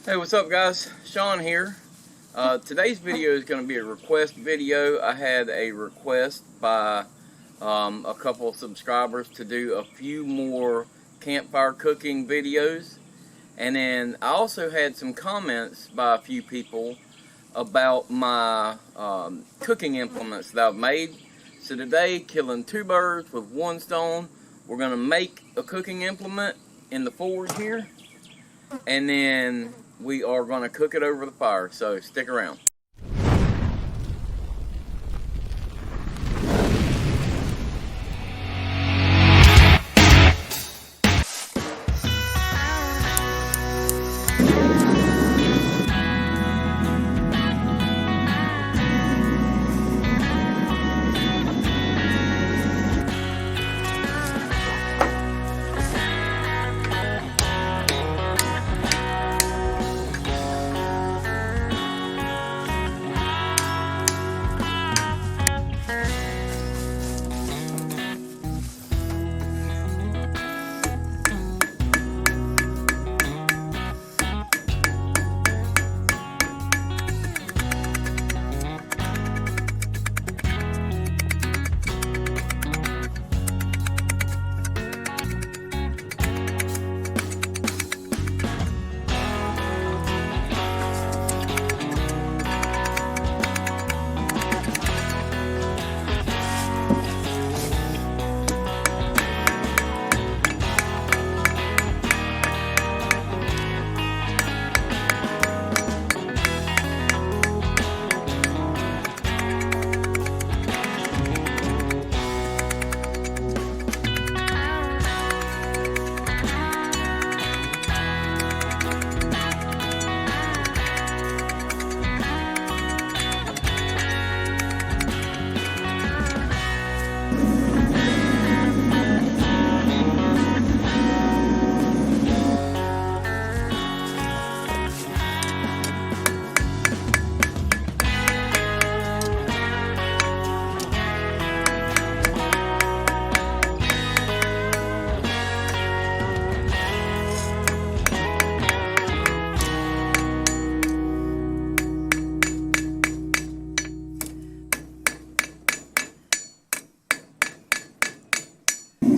Hey, what's up guys? Sean here. Today's video is going to be a request video. I had a request by a couple of subscribers to do a few more campfire cooking videos, and then I also had some comments by a few people about my cooking implements that I've made. So today, killing two birds with one stone, we're going to make a cooking implement in the forge here, and then we are going to cook it over the fire, so stick around.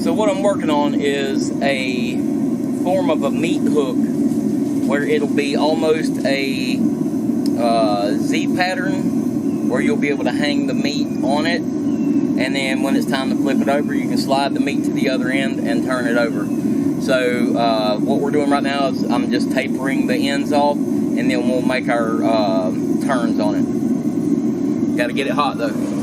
So what I'm working on is a form of a meat hook where it'll be almost a Z pattern where you'll be able to hang the meat on it, and then when it's time to flip it over, you can slide the meat to the other end and turn it over. So what we're doing right now is I'm just tapering the ends off, and then we'll make our turns on it. Got to get it hot though.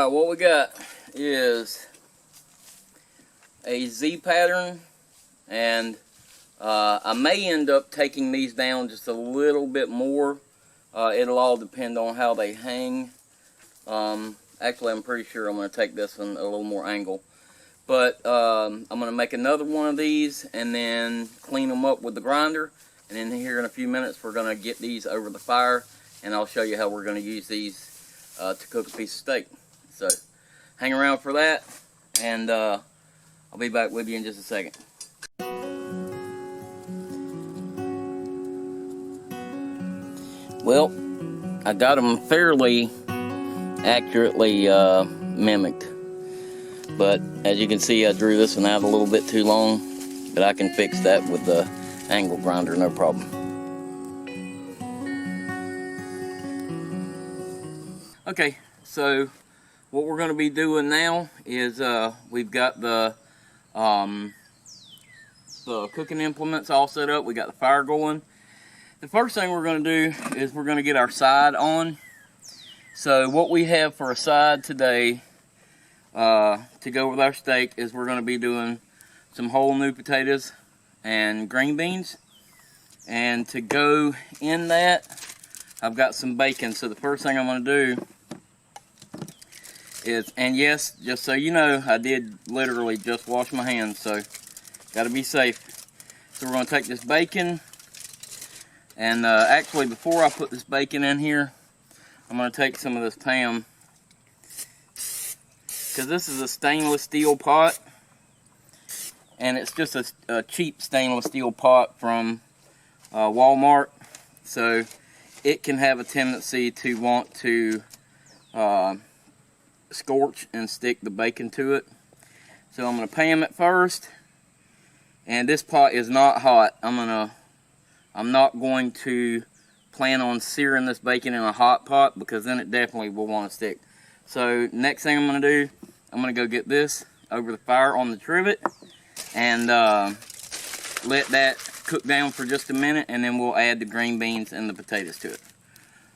What we got is a Z pattern, and I may end up taking these down just a little bit more. It'll all depend on how they hang. Actually, I'm pretty sure I'm going to take this one a little more angle. But I'm going to make another one of these and then clean them up with the grinder. And then here in a few minutes, we're going to get these over the fire. And I'll show you how we're going to use these to cook a piece of steak. So hang around for that. And I'll be back with you in just a second. Well, I got them fairly accurately mimicked. But as you can see, I drew this one out a little bit too long, but I can fix that with the angle grinder, no problem. Okay, so what we're going to be doing now is we've got the cooking implements all set up. We got the fire going. The first thing we're going to do is we're going to get our side on. So what we have for a side today to go with our steak is we're going to be doing some whole new potatoes and green beans. And to go in that, I've got some bacon. So the first thing I'm going to do is, and yes, just so you know, I did literally just wash my hands, so got to be safe. So we're going to take this bacon, and actually before I put this bacon in here, I'm going to take some of this Pam, because this is a stainless steel pot, and it's just a cheap stainless steel pot from Walmart, so it can have a tendency to want to scorch and stick the bacon to it. So I'm going to Pam it first, and this pot is not hot. I'm not going to plan on searing this bacon in a hot pot, because then it definitely will want to stick. So next thing I'm going to do, I'm going to go get this over the fire on the trivet and let that cook down for just a minute, and then we'll add the green beans and the potatoes to it.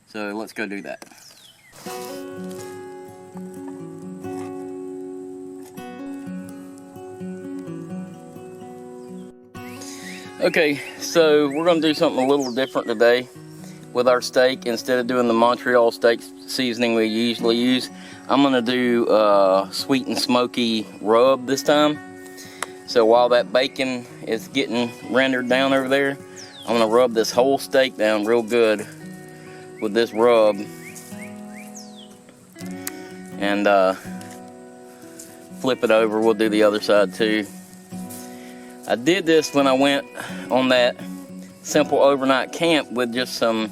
So let's go do that. Okay, so we're going to do something a little different today with our steak. Instead of doing the Montreal steak seasoning we usually use, I'm going to do sweet and smoky rub this time. So while that bacon is getting rendered down over there, I'm going to rub this whole steak down real good with this rub. And flip it over. We'll do the other side too. I did this when I went on that simple overnight camp with just some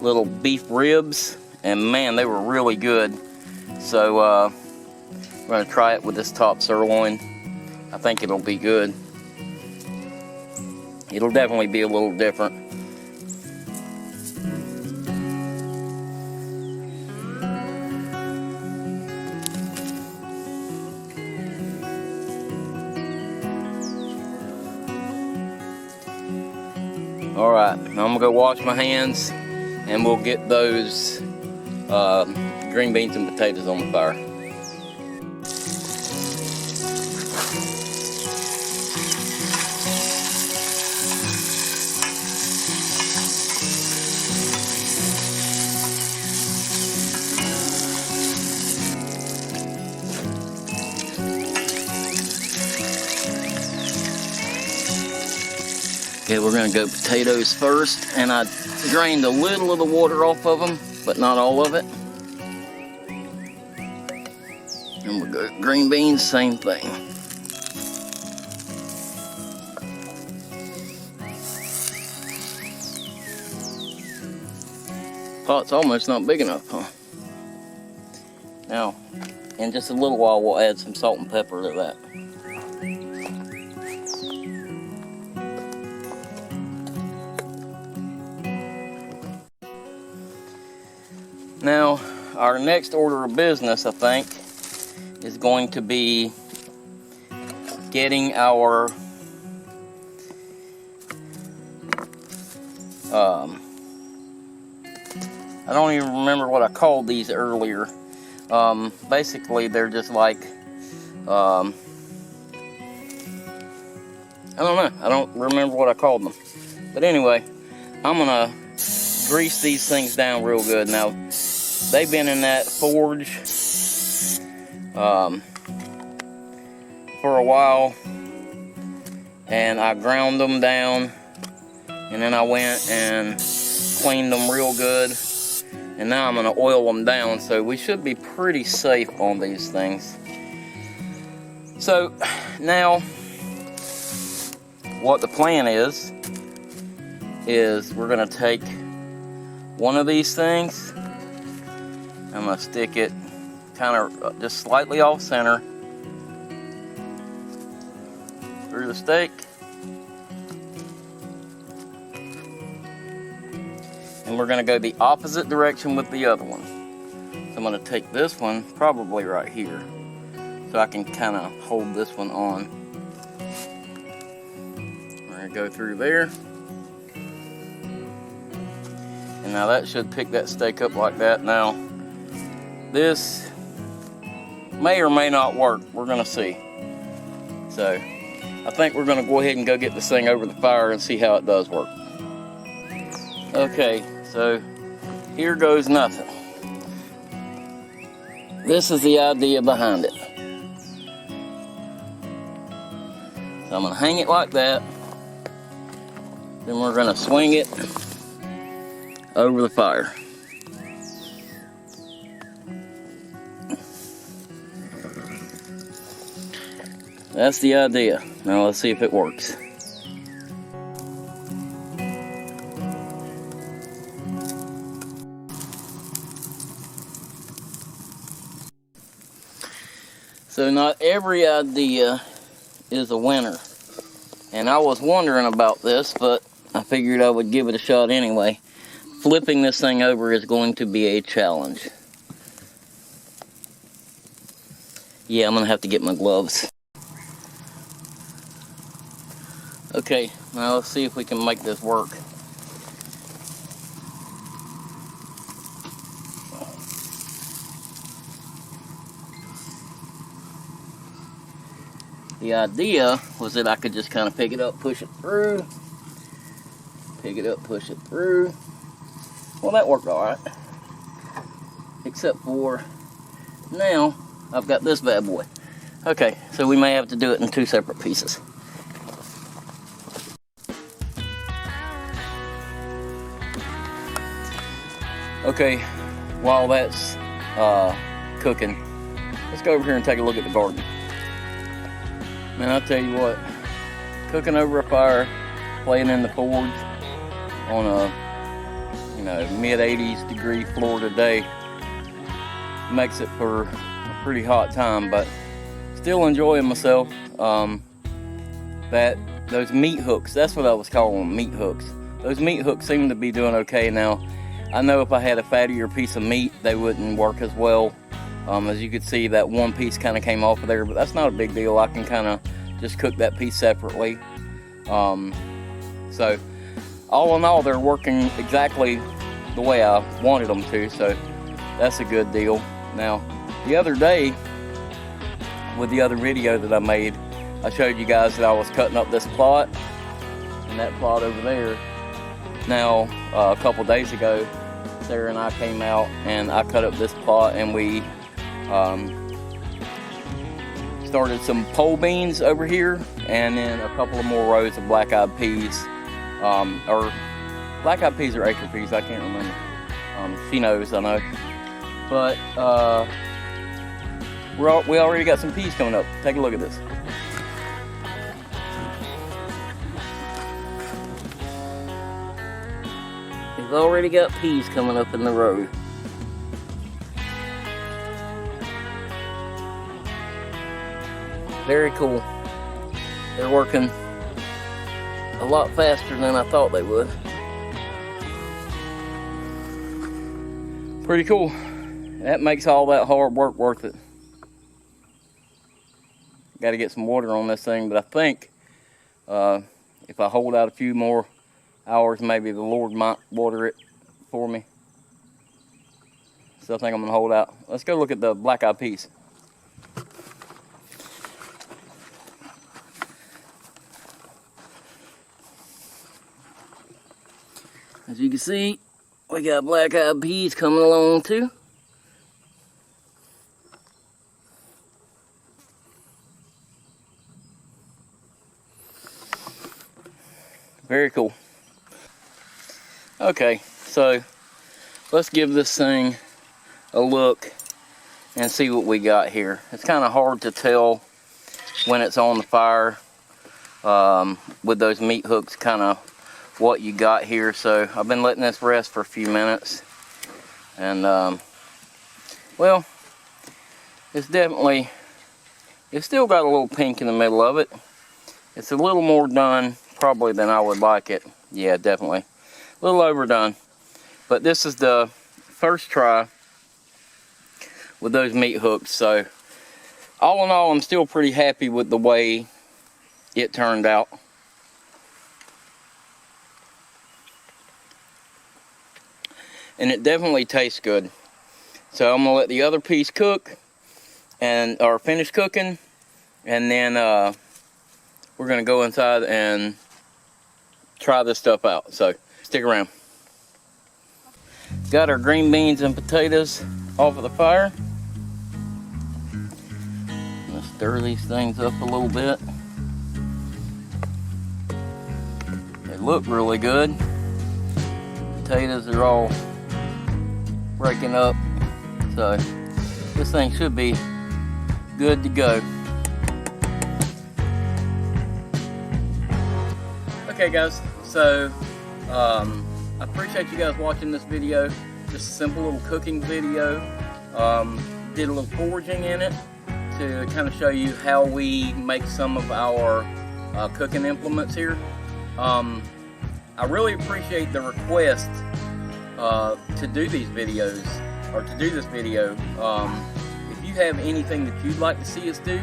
little beef ribs, and man, they were really good. So we're going to try it with this top sirloin. I think it'll be good. It'll definitely be a little different. Alright, I'm going to go wash my hands, and we'll get those green beans and potatoes on the fire. Okay, we're going to go potatoes first, and I drained a little of the water off of them, but not all of it. And we'll go green beans, same thing. Pot's almost not big enough, huh? Now, in just a little while, we'll add some salt and pepper to that. Now, our next order of business, I think, is going to be getting our I don't even remember what I called these earlier. Basically, they're just like, I don't know. I don't remember what I called them. But anyway, I'm going to grease these things down real good. Now, they've been in that forge for a while, and I ground them down, and then I went and cleaned them real good, and now I'm going to oil them down, so we should be pretty safe on these things. So now what the plan is we're going to take one of these things, I'm going to stick it kind of just slightly off center through the steak, and we're going to go the opposite direction with the other one. So I'm going to take this one probably right here, so I can kind of hold this one on. We're going to go through there. And now that should pick that steak up like that. Now, this may or may not work. We're going to see. So, I think we're going to go ahead and go get this thing over the fire and see how it does work. Okay, so here goes nothing. This is the idea behind it. So I'm going to hang it like that. Then we're going to swing it over the fire. That's the idea. Now let's see if it works. So not every idea is a winner. And I was wondering about this, but I figured I would give it a shot anyway. Flipping this thing over is going to be a challenge. Yeah, I'm going to have to get my gloves. Okay, now let's see if we can make this work. The idea was that I could just kind of pick it up, push it through. Pick it up, push it through. Well, that worked alright. Except for now, I've got this bad boy. Okay, so we may have to do it in two separate pieces. Okay, while that's cooking, let's go over here and take a look at the garden. Man, I'll tell you what, cooking over a fire, playing in the forge on a mid-80s degree Florida day makes it for a pretty hot time, but still enjoying myself. Those meat hooks, that's what I was calling them, meat hooks. Those meat hooks seem to be doing okay now. I know if I had a fattier piece of meat, they wouldn't work as well. As you can see, that one piece kind of came off of there, but that's not a big deal. I can kind of just cook that piece separately. So all in all, they're working exactly the way I wanted them to, so that's a good deal. Now, the other day, with the other video that I made, I showed you guys that I was cutting up this plot, and that plot over there. Now, a couple days ago, Sarah and I came out, and I cut up this plot, and we started some pole beans over here, and then a couple of more rows of black-eyed peas, or black-eyed peas or acre peas, I can't remember. She knows, I know. But we already got some peas coming up. Take a look at this. We've already got peas coming up in the road. Very cool. They're working a lot faster than I thought they would. Pretty cool. That makes all that hard work worth it. Got to get some water on this thing, but I think if I hold out a few more hours, maybe the Lord might water it for me. So I think I'm gonna hold out. Let's go look at the black-eyed peas. As you can see, we got black-eyed peas coming along too. Very cool. Okay, so let's give this thing a look and see what we got here. It's kind of hard to tell when it's on the fire with those meat hooks, kind of what you got here. So I've been letting this rest for a few minutes, and well, it's still got a little pink in the middle of it. It's a little more done probably than I would like it. Yeah, definitely a little overdone, but this is the first try with those meat hooks. So all in all, I'm still pretty happy with the way it turned out. And it definitely tastes good. So I'm gonna let the other piece cook or finish cooking, and then we're gonna go inside and try this stuff out. So stick around. Got our green beans and potatoes off of the fire. Let's stir these things up a little bit. They look really good. Potatoes are all breaking up, so this thing should be good to go. Okay guys, so I appreciate you guys watching this video. Just a simple little cooking video. Did a little foraging in it to kind of show you how we make some of our cooking implements here. I really appreciate the request to do these videos, or to do this video. If you have anything that you'd like to see us do,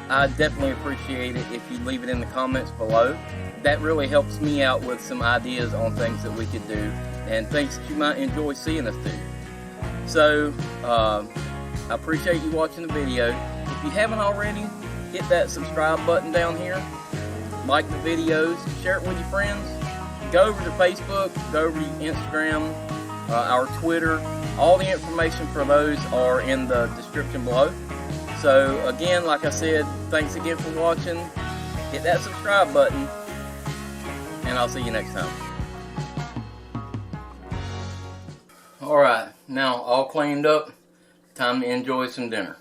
I definitely appreciate it if you leave it in the comments below. That really helps me out with some ideas on things that we could do and things that you might enjoy seeing us do. So I appreciate you watching the video. If you haven't already, hit that subscribe button down here, like the videos, share it with your friends. Go over to Facebook, go over to Instagram, our Twitter. All the information for those are in the description below. So again, like I said, thanks again for watching. Hit that subscribe button, and I'll see you next time. Alright, now all cleaned up, time to enjoy some dinner.